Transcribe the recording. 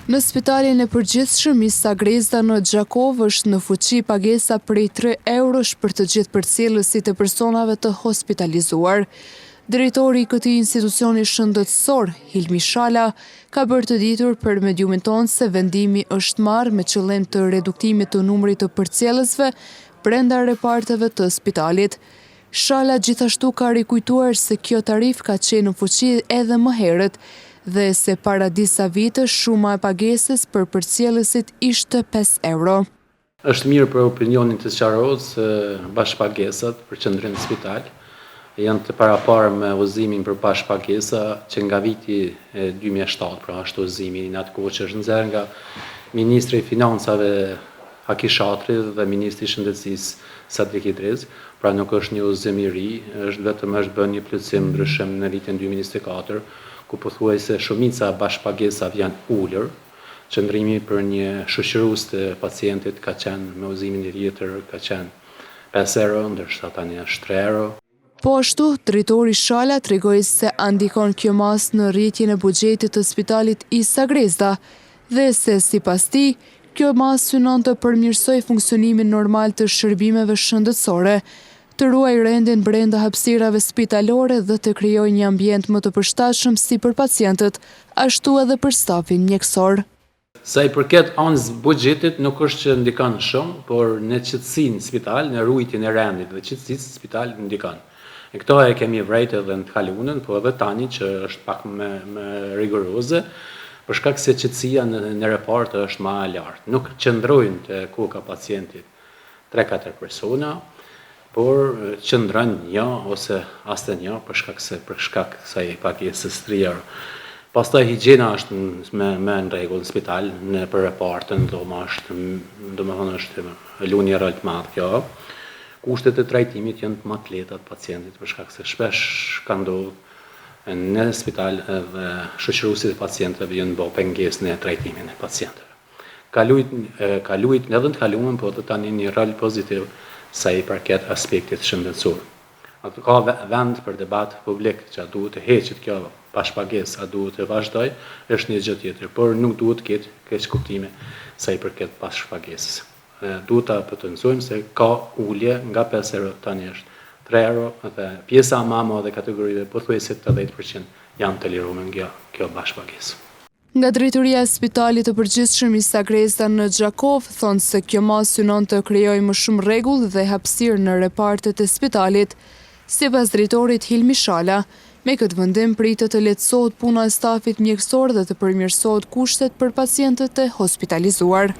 Në spitalin e përgjithshëm i Sagrezda në Gjakov është në fuqi pagesa prej 3 eurosh për të gjithë përcjellësit e personave të hospitalizuar. Drejtori i këtij institucioni shëndetësor, Hilmi Shala, ka bërë të ditur për mediumin tonë se vendimi është marrë me qëllim të reduktimit të numrit të përcjellësve brenda reparteve të spitalit. Shala gjithashtu ka rikujtuar se kjo tarif ka qenë në fuqi edhe më herët, dhe se para disa vitësh shuma e pagesës për përcjellësit ishte 5 euro. Është mirë për opinionin të sqarohet se bashkëpagesat për qendrim në spital janë të paraparë me udhëzimin për bashkëpagesa që nga viti 2007, pra ashtu udhëzimi në atë kohë që është nxjerrë nga Ministri i Financave Haki Shatri dhe Ministri i Shëndetësisë Sadrik Idriz, pra nuk është një udhëzim i ri, është vetëm bën një plotësim ndryshim në vitin 2024, ku pothuajse shumica bashkëpagesave janë ulur. Qëndrimi për një shoqërues të pacientit ka qenë me udhëzimin e tjetër ka qenë 5 euro, ndërsa tani është 3 euro. Po ashtu, drejtori Shala tregoi se ndikon kjo masë në rritjen e buxhetit të spitalit i Sagrezda dhe se sipas tij, kjo masë synon të përmirësojë funksionimin normal të shërbimeve shëndetësore, të ruajë rendin brenda hapësirave spitalore dhe të krijojë një ambient më të përshtatshëm si për pacientët, ashtu edhe për stafin mjekësor. Sa i përket anës buxhetit nuk është që ndikon shumë, por në qetësinë në spital, në ruajtjen e rendit dhe qetësisë spital ndikon. E këto e kemi vrejtë edhe në të kaluarën, po edhe tani që është pak më rigoroze, për shkak se qetësia në repart është më e lartë. Nuk qëndrojnë te koka pacientit 3-4 persona, por qëndron një ose asnjë për shkak se kësaj pagesës 3 euro. Pastaj higjiena është më në rregull në spital, në për repartën, domethënë është luni rol të madh kjo. Kushtet e trajtimit janë më të lehta të pacientit për shkak se shpesh ka ndodhur në spital dhe shoqëruesit e pacientëve janë bërë pengesë në trajtimin e pacientëve. Ka luajt edhe në të kaluarën, po edhe tani një rol pozitiv sa i përket aspektit shëndetësor. Atë ka vend për debat publik që a duhet të heqet kjo bashkëpagesë, a duhet të vazhdoj, është një gjë tjetër, por nuk duhet të ketë keq kuptime sa i përket bashkëpagesës. Duhet ta potencojmë se ka ulje nga 5 euro tani është 3 euro dhe pjesa më e madhe kategorive pothuajse 80% janë të liruar nga kjo bashkëpagesë. Nga drejtoria e spitalit të përgjithshëm i Sagrezda në Gjakov thonë se kjo masë synon të krijojë më shumë rregull dhe hapësirë në repartet e spitalit. Sipas drejtorit Hilmi Shala, me këtë vendim pritet të lehtësohet puna e stafit mjekësor dhe të përmirësohet kushtet për pacientët e hospitalizuar.